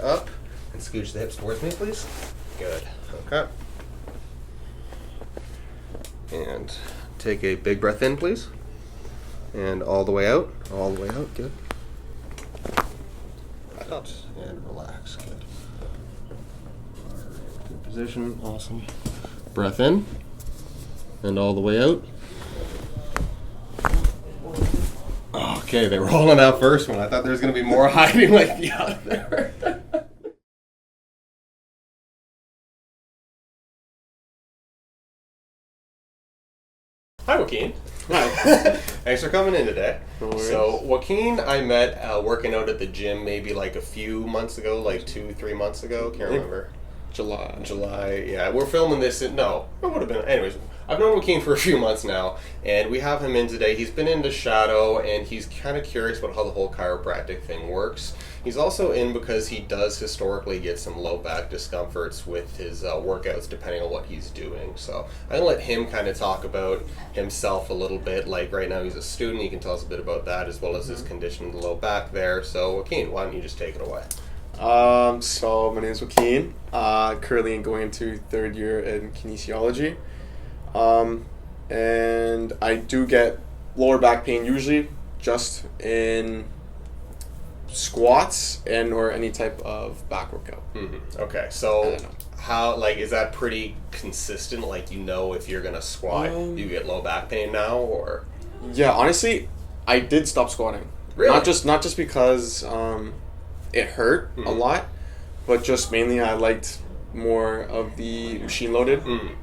up and scooch the hips towards me, please. Good. Okay. And take a big breath in, please. And all the way out. All the way out. Good. Up and relax. Good. All right. Good position. Awesome. Breath in. And all the way out. Okay, they were all on that first one. I thought there was going to be more hiding like the other. Hi, Joaquin. Hi. Thanks for coming in today. No worries. So, Joaquin, I met working out at the gym maybe like a few months ago, like 2-3 months ago. Can't remember. July. Yeah, we're filming this. No, it would have been. Anyways, I've known Joaquin for a few months now, and we have him in today. He's been into shadow, and he's kind of curious about how the whole chiropractic thing works. He's also in because he does historically get some low back discomforts with his workouts, depending on what he's doing. So I'm gonna let him kind of talk about himself a little bit. Like right now, he's a student. He can tell us a bit about that as well as his condition in the low back there. So Joaquin, why don't you just take it away? So my name is Joaquin. Currently going into third year in Kinesiology. And I do get lower back pain usually just in squats and or any type of back workout. Mm-hmm. Okay, so how, like, is that pretty consistent? Like, if you're gonna squat, you get low back pain now, or? Yeah, honestly, I did stop squatting. Really? Not just because it hurt a lot, but just mainly I liked more of the machine loaded,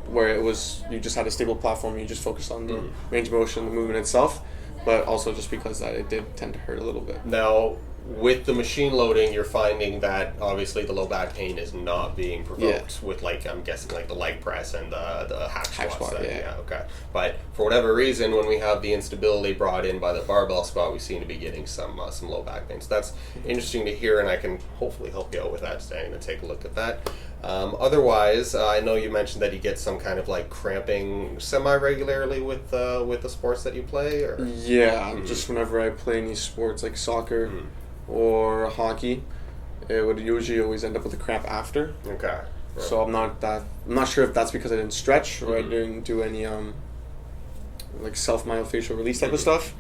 where it was you just had a stable platform, you just focused on the range of motion, the movement itself, but also just because that it did tend to hurt a little bit. Now, with the machine loading, you're finding that obviously the low back pain is not being provoked with, like, I'm guessing, like the leg press and the hack squats. Yeah, okay. But for whatever reason, when we have the instability brought in by the barbell squat, we seem to be getting some low back pain. So that's interesting to hear, and I can hopefully help you out with that today. I'm going to take a look at that. Otherwise, I know you mentioned that you get some kind of like cramping semi-regularly with the sports that you play, or? Yeah, just whenever I play any sports like soccer or hockey, it would usually always end up with a cramp after. Okay. Right. So I'm not sure if that's because I didn't stretch or I didn't do any like self-myofascial release type of stuff,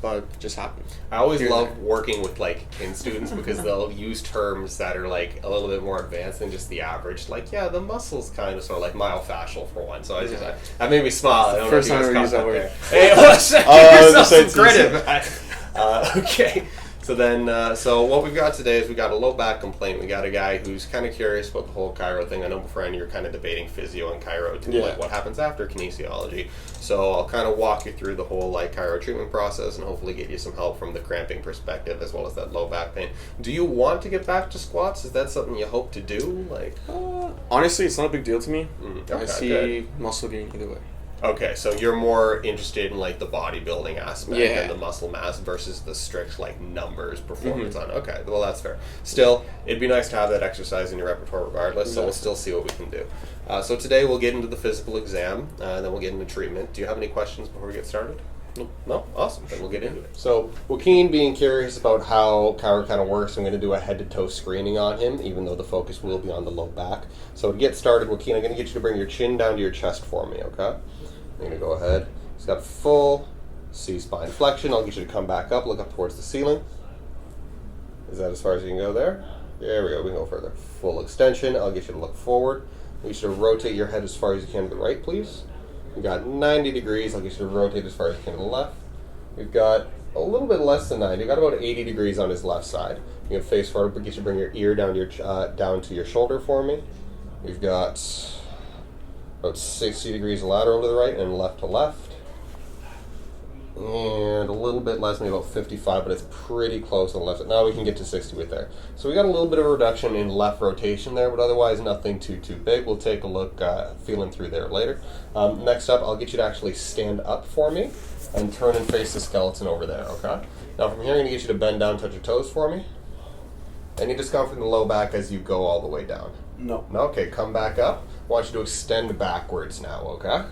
but it just happens. I always love working with like kin students because they'll use terms that are like a little bit more advanced than just the average. Like, yeah, the muscles kind of sort of like myofascial for one. So that made me smile. I don't First know if you time I guys used that caught word. Hey, give yourself some credit. credit. Okay. So then, so what we've got today is we got a low back complaint. We got a guy who's kind of curious about the whole chiro thing. I know, friend, you're kind of debating physio and chiro too, like what happens after kinesiology. So I'll kind of walk you through the whole like chiro treatment process and hopefully get you some help from the cramping perspective as well as that low back pain. Do you want to get back to squats? Is that something you hope to do? Like, honestly, it's not a big deal to me. Okay, I see muscle gain either way. Okay, so you're more interested in like the bodybuilding aspect and the muscle mass versus the strict like numbers performance on. Okay, well that's fair. Still, it'd be nice to have that exercise in your repertoire regardless. So we'll still see what we can do. So today we'll get into the physical exam, and then we'll get into treatment. Do you have any questions before we get started? Nope. No? Awesome. Then we'll get into it. So, Joaquin being curious about how chiro kind of works, I'm going to do a head-to-toe screening on him, even though the focus will be on the low back. So to get started, Joaquin, I'm going to get you to bring your chin down to your chest for me, okay? I'm going to go ahead. He's got full C-spine flexion. I'll get you to come back up, look up towards the ceiling. Is that as far as you can go there? There we go. We can go further. Full extension. I'll get you to look forward. I get you to rotate your head as far as you can to the right, please. We've got 90 degrees. I'll get you to rotate as far as you can to the left. We've got a little bit less than 90. We've got about 80 degrees on his left side. You can face forward, but get you to bring your ear down to your shoulder for me. We've got about 60 degrees lateral to the right and left to left. And a little bit less, maybe about 55, but it's pretty close on the left. Now we can get to 60 with there. So we got a little bit of a reduction in left rotation there, but otherwise nothing too big. We'll take a look, feeling through there later. Next up, I'll get you to actually stand up for me and turn and face the skeleton over there, okay? Now from here, I'm going to get you to bend down, touch your toes for me. Any discomfort in the low back as you go all the way down? No. No? Okay, come back up. I want you to extend backwards now, okay?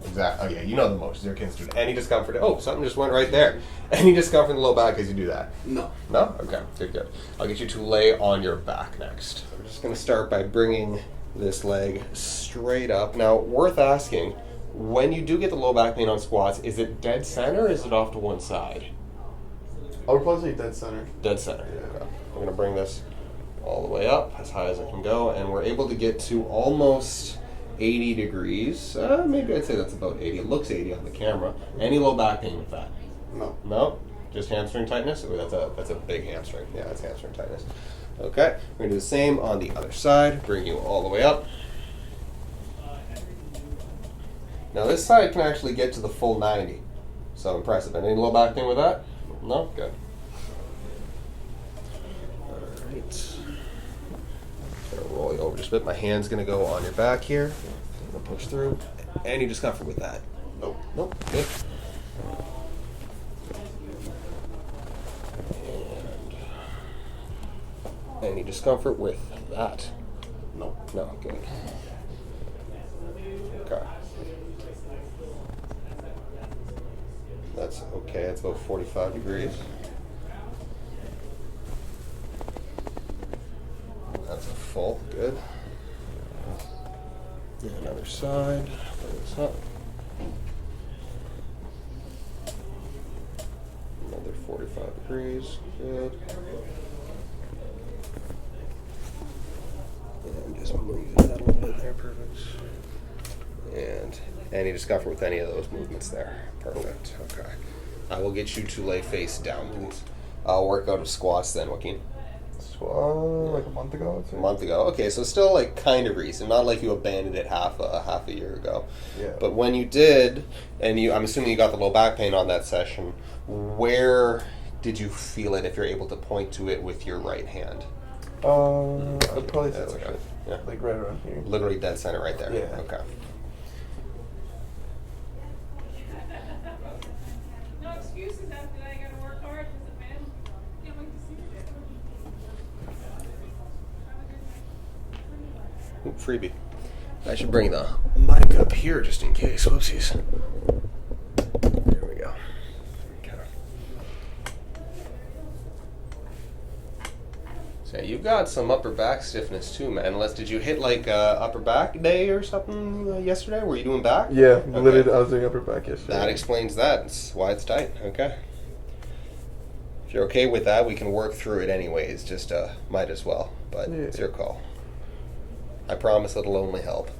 Exactly. Oh yeah, you know the motions. Your kids do any discomfort. Oh, something just went right there. Any discomfort in the low back as you do that? No. No? Okay, good. I'll get you to lay on your back next. We're just going to start by bringing this leg straight up. Now, worth asking, when you do get the low back pain on squats, is it dead center or is it off to one side? I would probably say dead center. Dead center. Yeah. Okay. I'm going to bring this all the way up, as high as I can go, and we're able to get to almost 80 degrees. Maybe I'd say that's about 80. It looks 80 on the camera. Any low back pain with that? No. No? Just hamstring tightness? Ooh, that's a big hamstring. Yeah, that's hamstring tightness. Okay, we're going to do the same on the other side. Bring you all the way up. Now this side can actually get to the full 90. So impressive. Any low back pain with that? No? Good. Alright. Gonna roll you over just a bit. My hand's gonna go on your back here. I'm gonna push through. Any discomfort with that? Nope. Nope. Good. And any discomfort with that? No. No. Good. Okay. That's okay. It's about 45 degrees. That's a full. Good. And another side. Bring this up. Another 45 degrees. Good. And just move that a little bit there. Perfect. And any discomfort with any of those movements there. Perfect. Okay. I will get you to lay face down, please. I'll work out of squats then, Joaquin. Like a month ago, I'd say. A month ago. Okay, so still like kind of recent. Not like you abandoned it half a year ago. Yeah. But when you did, and I'm assuming you got the low back pain on that session, where did you feel it if you're able to point to it with your right hand? I'd probably say That's okay. Yeah. like right around here. Literally dead center right there. Yeah. Okay. No excuses after that. You gotta work hard as a man. Can't wait to see it. Oop, freebie. I should bring the mic up here just in case. Whoopsies. There we go. Okay. So you've got some upper back stiffness too, man. Unless, did you hit like upper back day or something yesterday? Were you doing back? Yeah, Okay. literally, I was doing upper back yesterday. That explains that. That's why it's tight. Okay. If you're okay with that, we can work through it anyways. Just might as well. But it's your call. I promise it'll only help.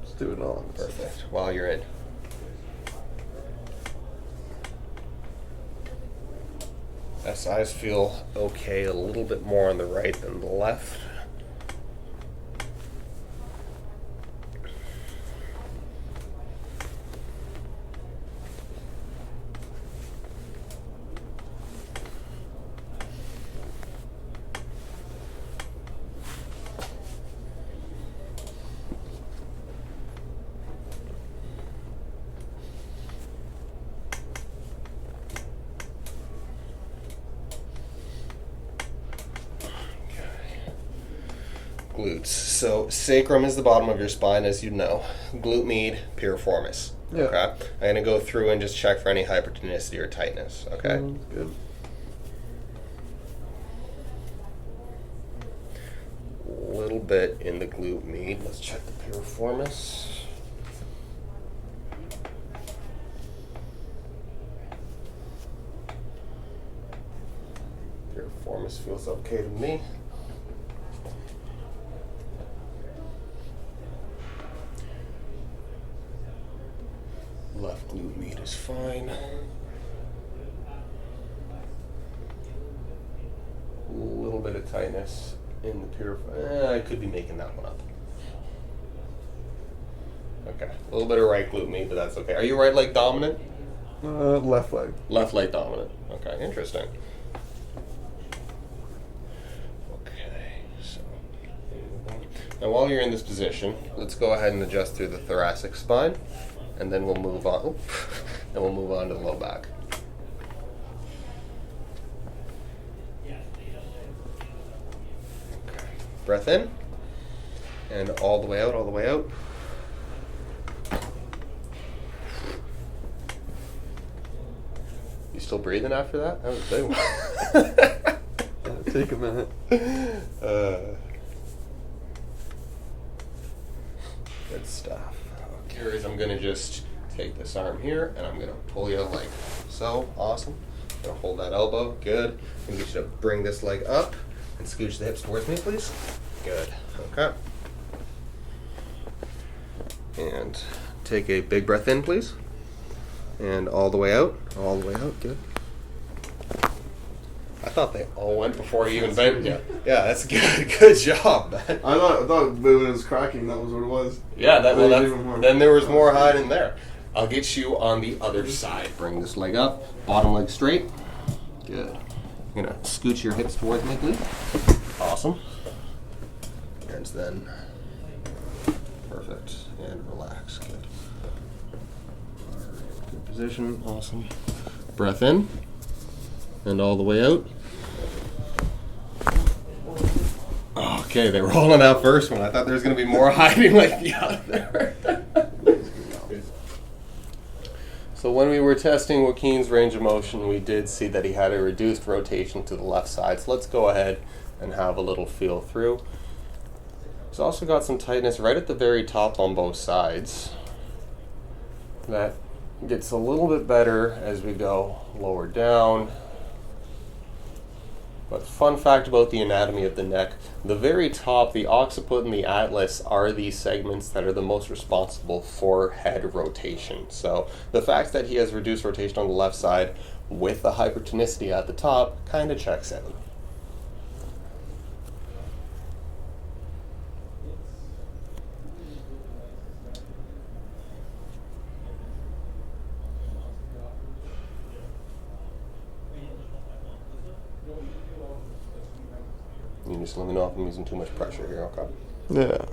Let's do it all. Perfect. While you're in. SIs feel okay, a little bit more on the right than the left. Glutes. So sacrum is the bottom of your spine, as you know. Glute med, piriformis. Yeah. Okay. I'm gonna go through and just check for any hypertonicity or tightness. Okay. Good. A little bit in the glute med. Let's check the piriformis. Piriformis feels okay to me. Left glute med is fine. A little bit of tightness in the piriformis. I could be making that one up. Okay. A little bit of right glute med, but that's okay. Are you right leg dominant? Left leg. Left leg dominant. Okay, interesting. Okay, so now while you're in this position, let's go ahead and adjust through the thoracic spine, and then we'll move on. Oop, and we'll move on to the low back. Okay. Breath in, and all the way out, all the way out. still breathing after that? That was a big one. Take a minute. Good stuff. Okay, I'm going to just take this arm here, and I'm going to pull you like so. Awesome. I'm going to hold that elbow. Good. I'm going to get you to bring this leg up and scooch the hips towards me, please. Good. Okay. And take a big breath in, please. And all the way out. All the way out. Good. I thought they all went before you even bent. Yeah, that's good. Good job, man. I thought when it was cracking, that was what it was. Yeah, then there was more hiding there. I'll get you on the other side. Bring this leg up, bottom leg straight. Good. I'm gonna scooch your hips towards me, please. Awesome. And then, perfect. And relax. Good. All right, good position. Awesome. Breath in. And all the way out. Okay, they were all on that first one. I thought there was going to be more hiding like the other. So when we were testing Joaquin's range of motion, we did see that he had a reduced rotation to the left side. So let's go ahead and have a little feel through. He's also got some tightness right at the very top on both sides. That gets a little bit better as we go lower down. But fun fact about the anatomy of the neck, the very top, the occiput and the atlas are the segments that are the most responsible for head rotation. So the fact that he has reduced rotation on the left side with the hypertonicity at the top kind of checks out. You just let me know if I'm using too much pressure here, okay? Yeah.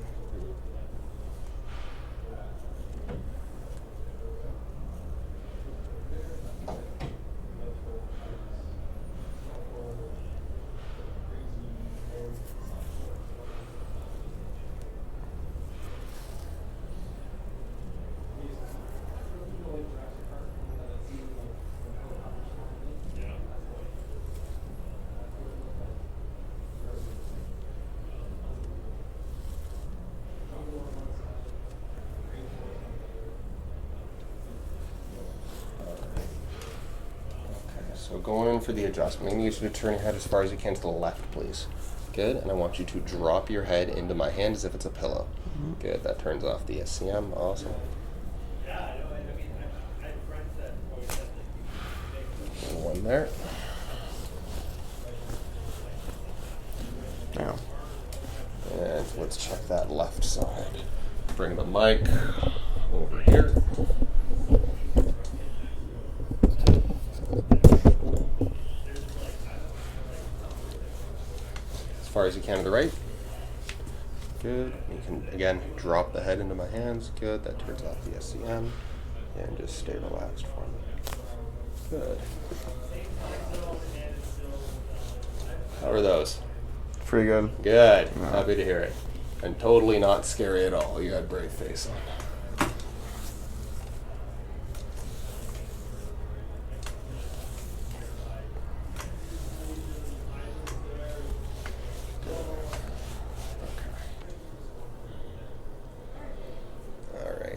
So going in for the adjustment, I need you to turn your head as far as you can to the left, please. Good, and I want you to drop your head into my hand as if it's a pillow. Good, that turns off the SCM, awesome. One there. Now. And let's check that left side. Bring the mic over here. As far as you can to the right. Good. You can, again, drop the head into my hands. Good. That turns off the SCM. And just stay relaxed for me. Good. How are those? Pretty good. Good. Yeah. Happy to hear it. And totally not scary at all. You got a brave face on.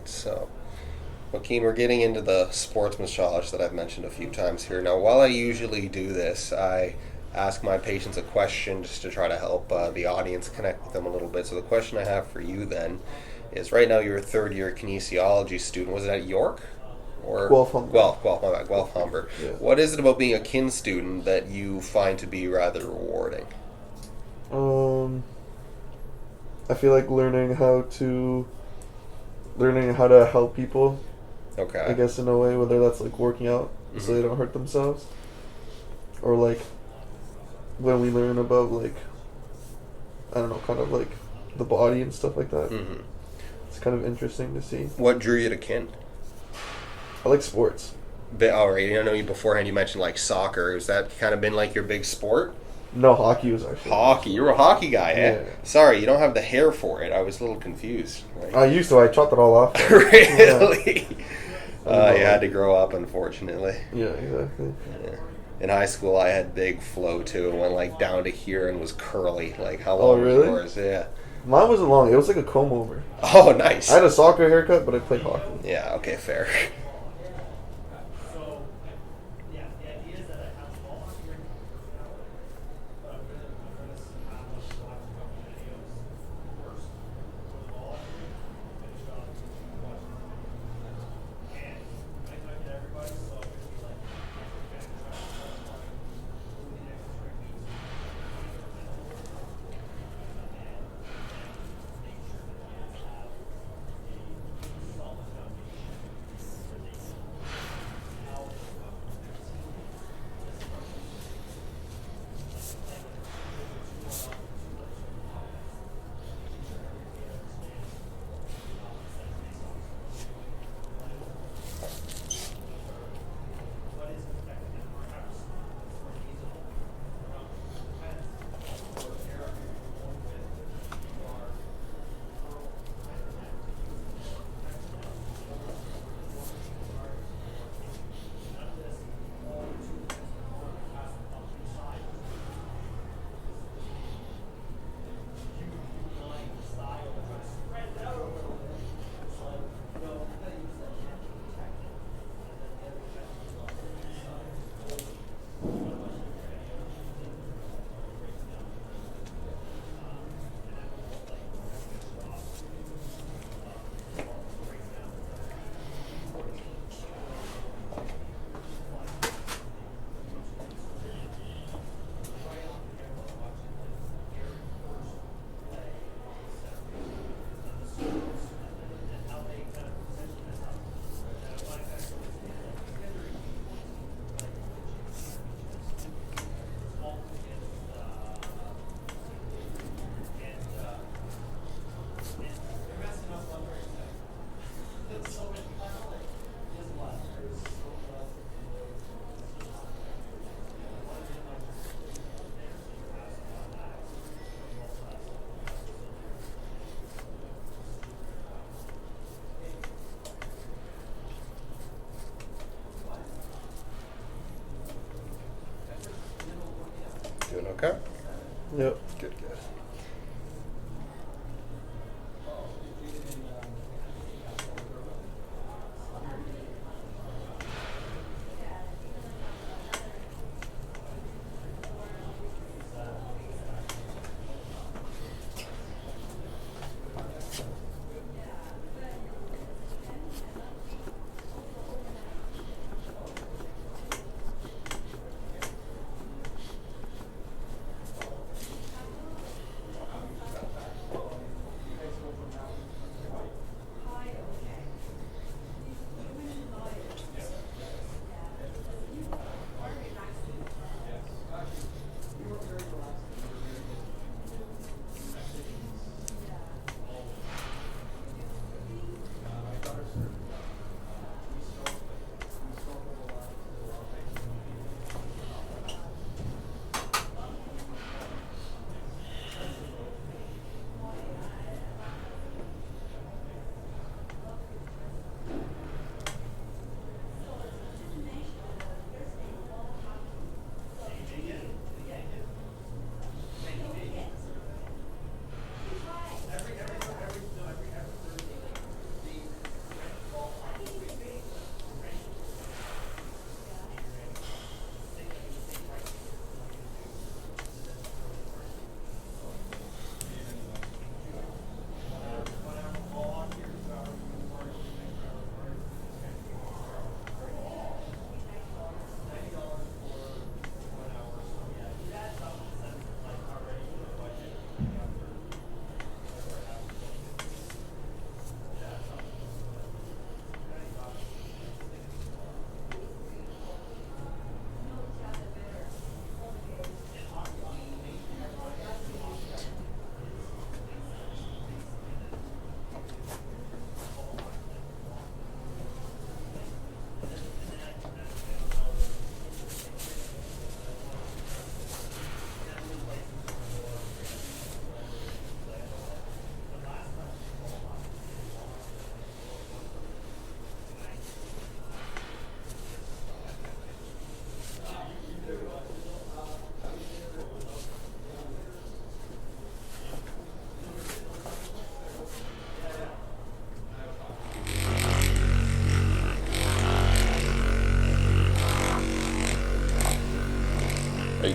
So, Joaquin, we're getting into the sports massage that I've mentioned a few times here. Now, while I usually do this, I ask my patients a question just to try to help the audience connect with them a little bit. So the question I have for you then is, right now you're a third-year kinesiology student. Was it at York? Or Guelph, Humber. Guelph, Humber. Yeah. What is it about being a kin student that you find to be rather rewarding? I feel like learning how to help people. Okay. I guess in a way, whether that's like working out so they don't hurt themselves, or like when we learn about like, I don't know, kind of like the body and stuff like that. Mm-hmm. It's kind of interesting to see. What drew you to kin? I like sports. All right. I know you beforehand. You mentioned like soccer. Has that kind of been like your big sport? No, hockey was actually. Hockey. You're a hockey guy, eh? Yeah. Sorry, you don't have the hair for it. I was a little confused. Right? I used to. I chopped it all off. Really? You had to grow up, unfortunately. Yeah, exactly. Yeah. In high school, I had big flow too. It went like down to here and was curly. Like how Oh, long really? was yours? Yeah. Mine wasn't long. It was like a comb over. Oh, nice. I had a soccer haircut, but I played hockey. Yeah. Okay. Fair. Doing okay? Yep. Good, good.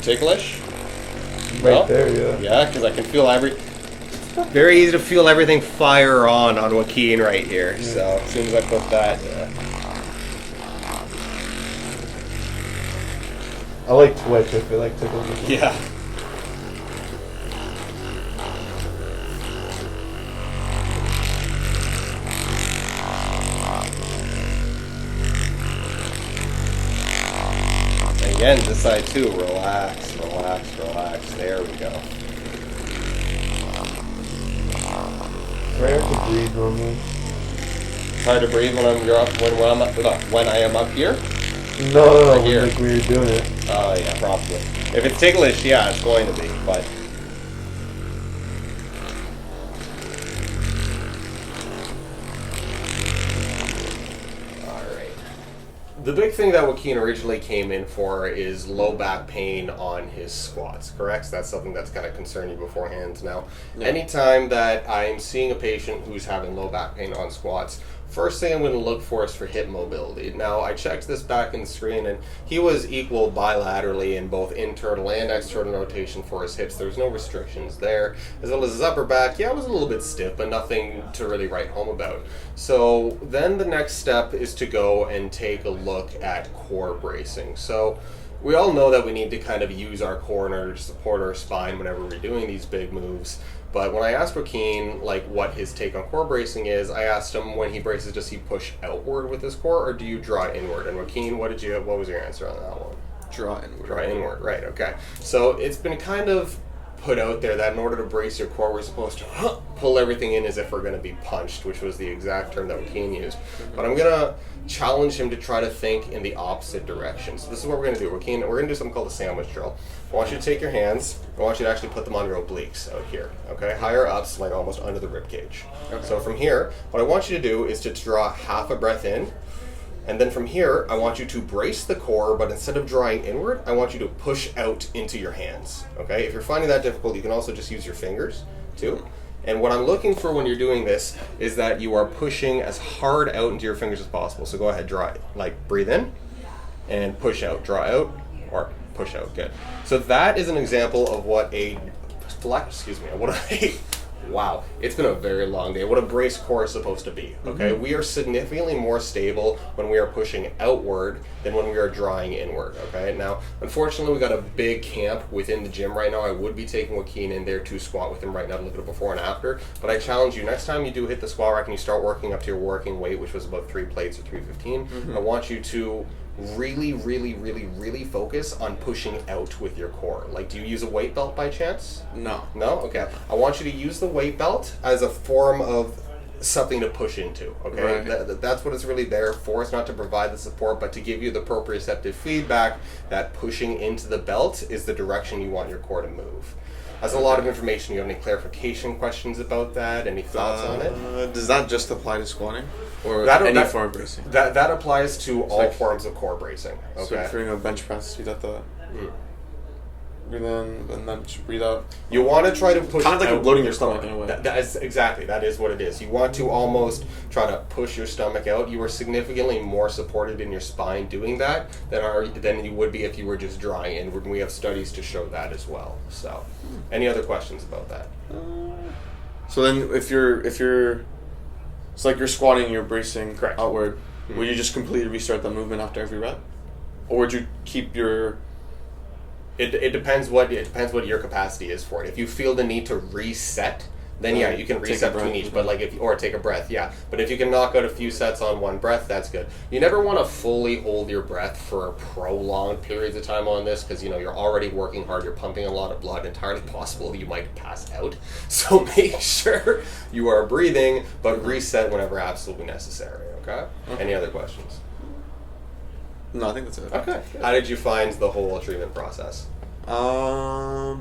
ticklish? Right No? there, yeah. Yeah, because I can feel very easy to feel everything fire on Joaquin right here. So as soon as I put that, I like twitch. I feel like tickle. yeah. And again, this side too. Relax, relax, relax. There we go. Rare to breathe normally. Try to breathe when when I am up here. No, Right here. like when you're doing it. Oh yeah, probably. If it's ticklish, yeah, it's going to be. But all right. The big thing that Joaquin originally came in for is low back pain on his squats, correct? So that's something that's kind of concerned you beforehand. Now, anytime that I'm seeing a patient who's having low back pain on squats, first thing I'm going to look for is for hip mobility. Now, I checked this back in the screen, and he was equal bilaterally in both internal and external rotation for his hips. There was no restrictions there. As well as his upper back, yeah, it was a little bit stiff, but nothing to really write home about. So then the next step is to go and take a look at core bracing. So we all know that we need to kind of use our core in order to support our spine whenever we're doing these big moves. But when I asked Joaquin like what his take on core bracing is, I asked him when he braces, does he push outward with his core or do you draw inward? And Joaquin, what was your answer on that one? Draw inward. Draw inward, right, okay. So it's been kind of put out there that in order to brace your core, we're supposed to pull everything in as if we're going to be punched, which was the exact term that Joaquin used. But I'm going to challenge him to try to think in the opposite direction. So this is what we're going to do. Joaquin, we're going to do something called a sandwich drill. I want you to take your hands, I want you to actually put them on your obliques out here, okay? Higher up, so like almost under the rib cage. Okay. So from here, what I want you to do is to draw half a breath in, and then from here, I want you to brace the core, but instead of drawing inward, I want you to push out into your hands, okay? If you're finding that difficult, you can also just use your fingers, too. And what I'm looking for when you're doing this is that you are pushing as hard out into your fingers as possible. So go ahead, draw it. Like, breathe in, and push out. Draw out, or push out, good. So that is an example of what wow, it's been a very long day. What a brace core is supposed to be, okay? We are significantly more stable when we are pushing outward than when we are drawing inward, okay? Now, unfortunately, we got a big camp within the gym right now. I would be taking Joaquin in there to squat with him right now to look at a before and after, but I challenge you, next time you do hit the squat rack and you start working up to your working weight, which was about 3 plates or 315, I want you to really focus on pushing out with your core. Like, do you use a weight belt by chance? No. No? Okay. I want you to use the weight belt as a form of something to push into, okay? Right. That's what it's really there for. It's not to provide the support, but to give you the proprioceptive feedback that pushing into the belt is the direction you want your core to move. That's a lot of information. You have any clarification questions about that? Any thoughts on it? Does that just apply to squatting? Or That- any that- form of bracing? That applies to all like- forms of core bracing, okay? So if you're doing a bench press, you got the... Breathe in, and then just breathe out. You want to try to push Kind of like out bloating with your core. stomach in a way. That is exactly, that is what it is. You want to almost try to push your stomach out. You are significantly more supported in your spine doing that than you would be if you were just drawing inward, and we have studies to show that as well. So, any other questions about that? So then if you're it's like you're squatting, you're bracing Correct. outward, would you just completely restart the movement after every rep? Or would you keep your... It depends what your capacity is for it. If you feel the need to reset, then yeah, you can Take a reset breath. between each. But or take a breath, yeah. But if you can knock out a few sets on one breath, that's good. You never want to fully hold your breath for prolonged periods of time on this because you're already working hard. You're pumping a lot of blood. Entirely possible you might pass out. So make sure you are breathing, but reset whenever absolutely necessary. Okay. Any other questions? No, I think that's it. Okay. How did you find the whole treatment process? I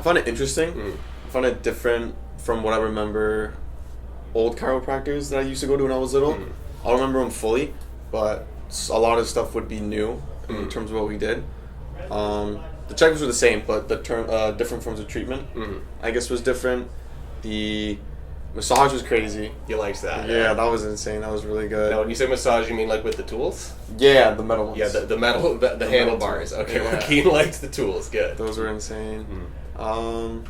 found it interesting. I found it different from what I remember old chiropractors that I used to go to when I was little. I don't remember them fully, but a lot of stuff would be new in terms of what we did. The checkers were the same, but the different forms of treatment, I guess, was different. The Massage was crazy. You liked that? Yeah, that was insane. That was really good. Now, when you say massage, you mean like with the tools? Yeah, the metal ones. Yeah, the metal, the handlebars. metal Okay, yeah. Joaquin likes the tools. Good. Those were insane. Mm.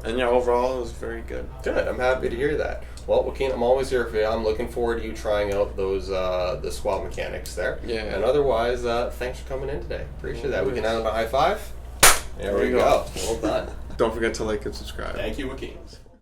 And yeah, overall it was very good. Good. I'm happy to hear that. Well, Joaquin, I'm always here for you. I'm looking forward to you trying out those the squat mechanics there. Yeah. And otherwise, thanks for coming in today. Appreciate that. We can end on a high five. There we you go. go. Well done. Don't forget to like and subscribe. Thank you, Joaquin.